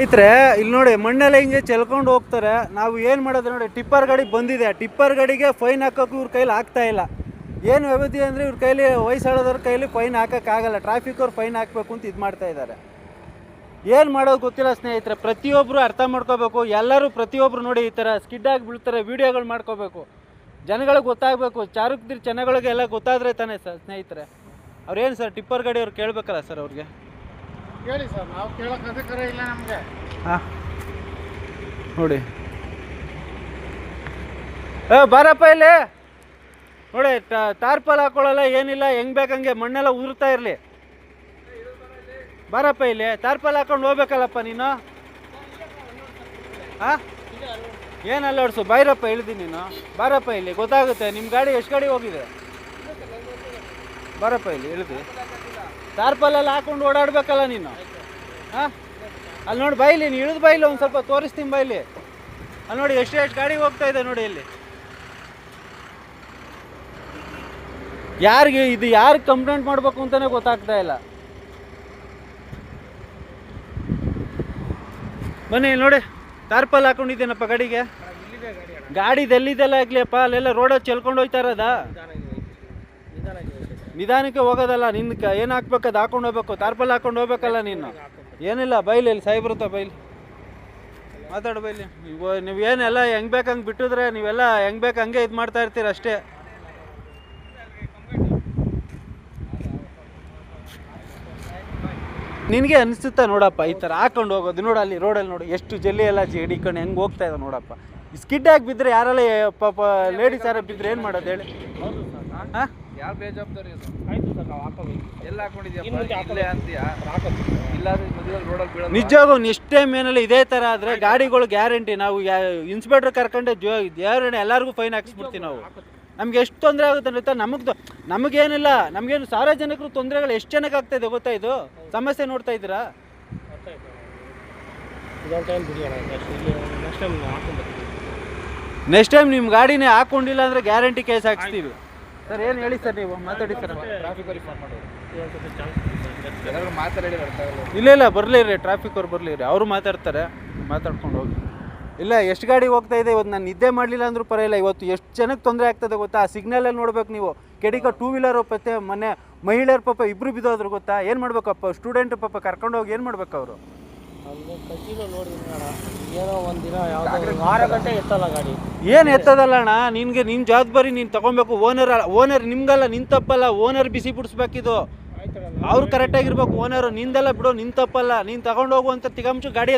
ಸ್ನೇಹಿತರೆ ಇಲ್ಲಿ ನೋಡಿ ಮಣ್ಣೆಲ್ಲ ಹಿಂಗೆ ಚೆಲ್ಕೊಂಡು ಹೋಗ್ತಾರೆ. ನಾವು ಏನು ಮಾಡೋದು ನೋಡಿ, ಟಿಪ್ಪರ್ ಗಾಡಿ ಬಂದಿದೆ, ಟಿಪ್ಪರ್ ಗಾಡಿಗೆ ಫೈನ್ ಹಾಕೋಕೆ ಇವ್ರ ಕೈಲಿ ಆಗ್ತಾ ಇಲ್ಲ. ಏನು ವ್ಯವಧಿ ಅಂದರೆ ಇವ್ರ ಕೈಲಿ ವಯಸ್ಸಾಳೋದ್ರ ಕೈಲಿ ಫೈನ್ ಹಾಕೋಕ್ಕಾಗಲ್ಲ. ಟ್ರಾಫಿಕ್ ಅವ್ರು ಫೈನ್ ಹಾಕಬೇಕು ಅಂತ ಇದು ಮಾಡ್ತಾ ಇದ್ದಾರೆ. ಏನು ಮಾಡೋದು ಗೊತ್ತಿಲ್ಲ ಸ್ನೇಹಿತರೆ. ಪ್ರತಿಯೊಬ್ಬರು ಅರ್ಥ ಮಾಡ್ಕೋಬೇಕು. ಎಲ್ಲರೂ ಪ್ರತಿಯೊಬ್ಬರು ನೋಡಿ ಈ ಥರ ಸ್ಕಿಡ್ ಆಗಿ ಬೀಳ್ತಾರೆ, ವೀಡಿಯೋಗಳು ಮಾಡ್ಕೋಬೇಕು. ಜನಗಳಿಗೆ ಗೊತ್ತಾಗಬೇಕು. ಚಾರುಕ್ದಿರ್ ಜನಗಳಿಗೆಲ್ಲ ಗೊತ್ತಾದರೆ ತಾನೇ ಸ್ನೇಹಿತರೆ. ಅವ್ರೇನು ಸರ್ ಟಿಪ್ಪರ್ ಗಾಡಿ ಅವ್ರು ಕೇಳಬೇಕಲ್ಲ ಸರ್ ಅವ್ರಿಗೆ. ಹೇಳಿ ಸರ್, ನಾವು ಕೇಳೋಕೆ ಅಧಿಕಾರ ಇಲ್ಲ ನಮಗೆ. ಹಾಂ ನೋಡಿ, ಬಾರಪ್ಪ ಇಲ್ಲಿ ನೋಡಿ. ತಾರ್ಪಲ್ ಹಾಕೊಳ್ಳಲ್ಲ, ಏನಿಲ್ಲ, ಹೆಂಗೆ ಬೇಕಂಗೆ ಮಣ್ಣೆಲ್ಲ ಉದುರ್ತಾ ಇರಲಿ. ಬಾರಪ್ಪ ಇಲ್ಲಿ, ತಾರ್ಪಲ್ ಹಾಕೊಂಡು ಹೋಗ್ಬೇಕಲ್ಲಪ್ಪ ನೀನು. ಹಾಂ ಏನಲ್ಲ ಹೊಡ್ಸು, ಬಾಯ್ರಪ್ಪ ಇಳ್ದಿ ನೀನು. ಬಾರಪ್ಪ ಇಲ್ಲಿ, ಗೊತ್ತಾಗುತ್ತೆ. ನಿಮ್ಮ ಗಾಡಿ ಎಷ್ಟು ಗಾಡಿ ಹೋಗಿದೆ? ಬಾರಪ್ಪ ಇಲ್ಲಿ ಇಳ್ದು. ತಾರ್ಪಲ್ಲೆಲ್ಲ ಹಾಕೊಂಡು ಓಡಾಡ್ಬೇಕಲ್ಲ ನೀನು. ಹಾಂ ಅಲ್ಲಿ ನೋಡಿ ಬೈಲಿ, ನೀನು ಇಳಿದು ಬೈಲಿ, ಒಂದು ಸ್ವಲ್ಪ ತೋರಿಸ್ತೀನಿ ಬೈಲಿ. ಅಲ್ಲಿ ನೋಡಿ ಎಷ್ಟು ಗಾಡಿ ಹೋಗ್ತಾ ಇದೆ ನೋಡಿ ಇಲ್ಲಿ. ಯಾರಿಗೆ ಇದು ಯಾರಿಗೆ ಕಂಪ್ಲೇಂಟ್ ಮಾಡಬೇಕು ಅಂತಲೇ ಗೊತ್ತಾಗ್ತಾ ಇಲ್ಲ. ಬನ್ನಿ ನೋಡಿ, ತಾರ್ಪಲ್ ಹಾಕೊಂಡಿದ್ದೇನಪ್ಪ ಗಾಡಿಗೆ. ಗಾಡಿದೆಲ್ಲಿದೆಲ್ಲ ಆಗಲಿಯಪ್ಪ, ಅಲ್ಲೆಲ್ಲ ರೋಡಲ್ಲಿ ಚೆಲ್ಕೊಂಡು ಹೋಗ್ತಾ ಇರೋದ. ನಿಧಾನಕ್ಕೆ ಹೋಗೋದಲ್ಲ, ನಿನ್ನ ಏನು ಹಾಕ್ಬೇಕು ಅದು ಹಾಕೊಂಡು ಹೋಗ್ಬೇಕು. ತಾರ್ಪಲ್ ಹಾಕೊಂಡು ಹೋಗ್ಬೇಕಲ್ಲ ನೀನು. ಏನಿಲ್ಲ ಬೈಲಿ, ಇಲ್ಲಿ ಸಾಯ್ಬರುತ್ತ ಬೈಲಿ, ಮಾತಾಡು ಬೈಲಿ. ನೀವೇನೆಲ್ಲ ಹೆಂಗೆ ಬೇಕು ಹಂಗೆ ಬಿಟ್ಟಿದ್ರೆ ನೀವೆಲ್ಲ ಹೆಂಗೆ ಬೇಕು ಹಂಗೆ ಇದು ಮಾಡ್ತಾ ಇರ್ತೀರ ಅಷ್ಟೇ. ನಿನಗೆ ಅನಿಸುತ್ತಾ ನೋಡಪ್ಪ ಈ ಥರ ಹಾಕೊಂಡು ಹೋಗೋದು? ನೋಡು ಅಲ್ಲಿ ರೋಡಲ್ಲಿ ನೋಡಿ ಎಷ್ಟು ಜಲ್ಲಿ ಎಲ್ಲ ಹಿಡಿಕೊಂಡು ಹೆಂಗೆ ಹೋಗ್ತಾ ಇದೆ ನೋಡಪ್ಪ. ಸ್ಕಿಡ್ ಆಗಿ ಬಿದ್ದರೆ ಯಾರೆಲ್ಲ ಪಾಪ ಲೇಡೀಸ್ ಯಾರು ಬಿದ್ದರೆ ಏನು ಮಾಡೋದು ಹೇಳಿ? ಹಾಂ ಯಾರು ಬೇಜವಾಬ್ದಾರಿ? ಆಯ್ತು ಸರ್, ನಾವು ಹಾಕೋದು ಎಲ್ಲ ಹಾಕೊಂಡಿದ್ದೀವಿ ರೋಡಲ್ಲಿ. ನಿಜವಾಗೂ ನೆಕ್ಸ್ಟ್ ಟೈಮ್ ಏನೆಲ್ಲ ಇದೇ ಥರ ಆದರೆ ಗಾಡಿಗಳು ಗ್ಯಾರಂಟಿ. ನಾವು ಇನ್ಸ್ಪೆಕ್ಟರ್ ಕರ್ಕೊಂಡೆ ಎಲ್ಲರಿಗೂ ಫೈನ್ ಹಾಕ್ಸ್ಬಿಡ್ತೀವಿ ನಾವು. ನಮ್ಗೆ ಎಷ್ಟು ತೊಂದರೆ ಆಗುತ್ತೆ ಅಂತ ನಮಗೇನಿಲ್ಲ, ನಮಗೇನು ಸಾರ್ವಜನಿಕರು ತೊಂದರೆಗಳು ಎಷ್ಟು ಜನಕ್ಕೆ ಆಗ್ತಾಯಿದೆ ಗೊತ್ತಾ? ಇದು ಸಮಸ್ಯೆ ನೋಡ್ತಾ ಇದ್ದೀರಾ? ನೆಕ್ಸ್ಟ್ ಟೈಮ್ ನಿಮ್ಮ ಗಾಡಿನೇ ಹಾಕೊಂಡಿಲ್ಲ ಅಂದರೆ ಗ್ಯಾರಂಟಿ ಕೇಸ್ ಹಾಕ್ಸ್ತೀವಿ. ಸರ್ ಏನು ಹೇಳಿ ಸರ್, ನೀವು ಮಾತಾಡಿ ಸರ್. ಇಲ್ಲ ಬರಲಿರಿ, ಟ್ರಾಫಿಕ್ ಅವ್ರು ಬರಲಿರಿ, ಅವರು ಮಾತಾಡ್ತಾರೆ, ಮಾತಾಡ್ಕೊಂಡು ಹೋಗಿ. ಇಲ್ಲ ಎಷ್ಟು ಗಾಡಿ ಹೋಗ್ತಾ ಇದೆ ಇವತ್ತು. ನಾನು ನಿದ್ದೆ ಮಾಡಲಿಲ್ಲ ಅಂದ್ರೂ ಪರವಾಗಿಲ್ಲ. ಇವತ್ತು ಎಷ್ಟು ಜನಕ್ಕೆ ತೊಂದರೆ ಆಗ್ತದೆ ಗೊತ್ತಾ? ಆ ಸಿಗ್ನಲಲ್ಲಿ ನೋಡ್ಬೇಕು ನೀವು. ಕೆಡಿಕ ಟೂ ವೀಲರ್ ಮತ್ತೆ ಮೊನ್ನೆ ಮಹಿಳೆಯರು ಪಾಪ ಇಬ್ಬರು ಬಿದ್ದೋದ್ರು ಗೊತ್ತಾ? ಏನು ಮಾಡ್ಬೇಕಪ್ಪ? ಸ್ಟೂಡೆಂಟ್ ಪಾಪ ಕರ್ಕೊಂಡೋಗಿ ಏನು ಮಾಡ್ಬೇಕು ಅವರು? ಏನೋ ಒಂದಿನ ಯಾವ್ದು ಗಂಟೆ ಎತ್ತಲ್ಲ ಗಾಡಿ. ಏನು ಎತ್ತದಲ್ಲ ಅಣ್ಣ, ನಿನಗೆ ನಿನ್ನ ಜವಾಬ್ದಾರಿ ನೀನು ತೊಗೊಬೇಕು. ಓನರ್ ನಿಮ್ಗಲ್ಲ, ನಿನ್ನ ತಪ್ಪಲ್ಲ. ಓನರ್ ಬಿಸಿ ಬಿಡಿಸ್ಬೇಕಿದು. ಅವ್ರು ಕರೆಕ್ಟಾಗಿರ್ಬೇಕು ಓನರು. ನಿಂದೆಲ್ಲ ಬಿಡು, ನಿನ್ನ ತಪ್ಪಲ್ಲ. ನೀನು ತಗೊಂಡು ಹೋಗುವಂಥ ತಿಗಂಶು ಗಾಡಿ